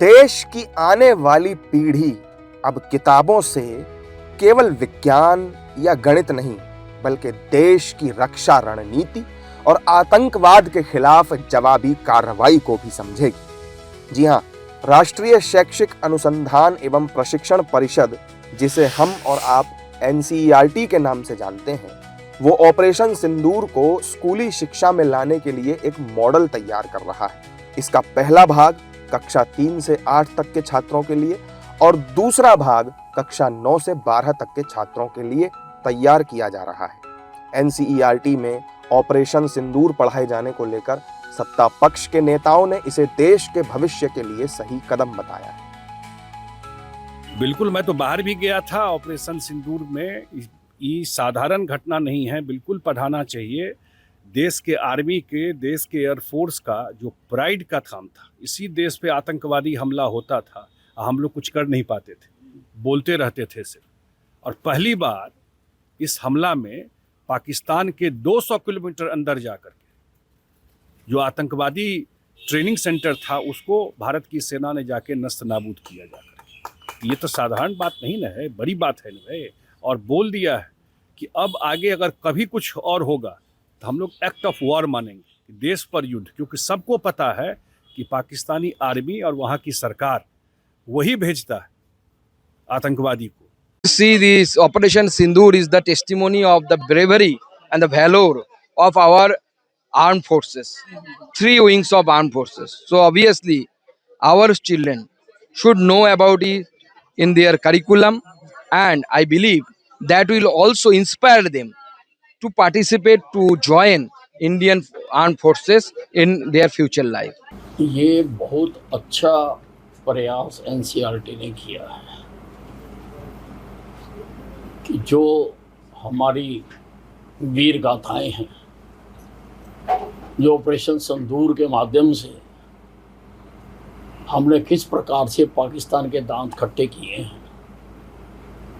देश की आने वाली पीढ़ी अब किताबों से केवल विज्ञान या गणित नहीं, बल्कि देश की रक्षा रणनीति और आतंकवाद के खिलाफ जवाबी कार्रवाई को भी समझेगी। जी हां, राष्ट्रीय शैक्षिक अनुसंधान एवं प्रशिक्षण परिषद, जिसे हम और आप NCERT के नाम से जानते हैं, वो ऑपरेशन सिंदूर को स्कूली शिक्षा में लाने के लिए एक मॉडल तैयार कर रहा है। इसका पहला भाग कक्षा 3 से 8 तक के छात्रों के लिए और दूसरा भाग कक्षा 9 से 12 तक के छात्रों के लिए तैयार किया जा रहा है। NCERT में ऑपरेशन सिंदूर पढ़ाए जाने को लेकर सत्ता पक्ष के नेताओं ने इसे देश के भविष्य के लिए सही कदम बताया है। बिल्कुल, मैं तो बाहर भी गया था। ऑपरेशन सिंदूर में ये साधारण घटना नहीं है, बिल्कुल पढ़ाना चाहिए। देश के आर्मी के, देश के एयरफोर्स का जो प्राइड का थाम था, इसी देश पे आतंकवादी हमला होता था, हम लोग कुछ कर नहीं पाते थे, बोलते रहते थे सिर्फ। और पहली बार इस हमला में पाकिस्तान के 200 किलोमीटर अंदर जाकर के जो आतंकवादी ट्रेनिंग सेंटर था, उसको भारत की सेना ने जाके नस्त नाबूद किया जाकर। ये तो साधारण बात नहीं ना है, बड़ी बात है ना। और बोल दिया है कि अब आगे अगर कभी कुछ और होगा तो हम लोग एक्ट ऑफ वॉर मानेंगे, देश पर युद्ध, क्योंकि सबको पता है कि पाकिस्तानी आर्मी और वहाँ की सरकार वही भेजता है आतंकवादी को। See, this Operation Sindoor is the testimony of the bravery and the valor of our armed forces, three wings of armed forces. So obviously, our children should know about it in their curriculum, and I believe that will also inspire them to participate, to join Indian armed forces in their future life. ये बहुत अच्छा प्रयास NCERT ने किया है कि जो हमारी वीर गाथाएं हैं, जो ऑपरेशन सिंदूर के माध्यम से हमने किस प्रकार से पाकिस्तान के दांत खट्टे किए हैं,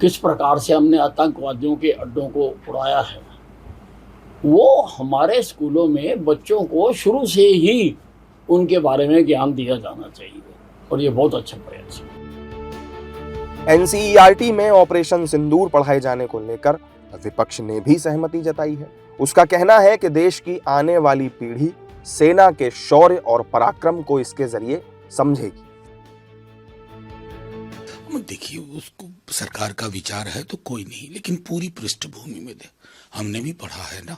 किस प्रकार से हमने आतंकवादियों के अड्डों को उड़ाया है, वो हमारे स्कूलों में बच्चों को शुरू से ही उनके बारे में ज्ञान दिया जाना चाहिए, और ये बहुत अच्छा प्रयास है। NCERT में ऑपरेशन सिंदूर पढ़ाए जाने को लेकर विपक्ष ने भी सहमति जताई है। उसका कहना है कि देश की आने वाली पीढ़ी सेना के शौर्य और पराक्रम को इसके जरिए समझेगी। देखिए, उसको सरकार का विचार है तो कोई नहीं, लेकिन पूरी पृष्ठभूमि में हमने भी पढ़ा है ना।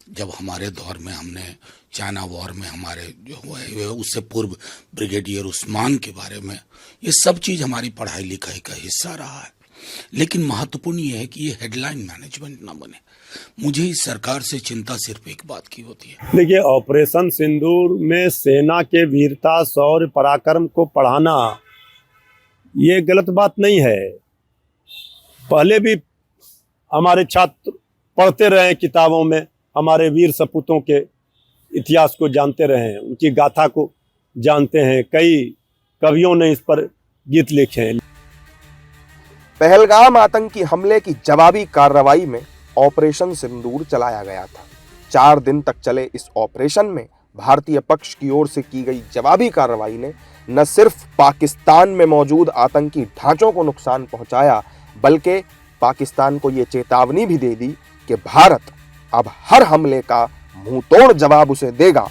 जब हमारे दौर में हमने चाइना वॉर में हमारे जो हुआ है, उससे पूर्व ब्रिगेडियर उस्मान के बारे में, ये सब चीज़ हमारी पढ़ाई लिखाई का हिस्सा रहा है। लेकिन महत्वपूर्ण ये है कि ये हेडलाइन मैनेजमेंट ना बने। मुझे इस सरकार से चिंता सिर्फ एक बात की होती है। देखिए, ऑपरेशन सिंदूर में सेना के वीरता, शौर्य, पराक्रम को पढ़ाना ये गलत बात नहीं है। पहले भी हमारे छात्र पढ़ते रहे किताबों में, हमारे वीर सपूतों के इतिहास को जानते रहे हैं, उनकी गाथा को जानते हैं। कई कवियों ने इस पर गीत लिखे हैं। पहलगाम आतंकी हमले की जवाबी कार्रवाई में ऑपरेशन सिंदूर चलाया गया था। 4 दिन तक चले इस ऑपरेशन में भारतीय पक्ष की ओर से की गई जवाबी कार्रवाई ने न सिर्फ पाकिस्तान में मौजूद आतंकी ढांचों को नुकसान पहुंचाया, बल्कि पाकिस्तान को यह चेतावनी भी दे दी कि भारत अब हर हमले का मुंहतोड़ जवाब उसे देगा।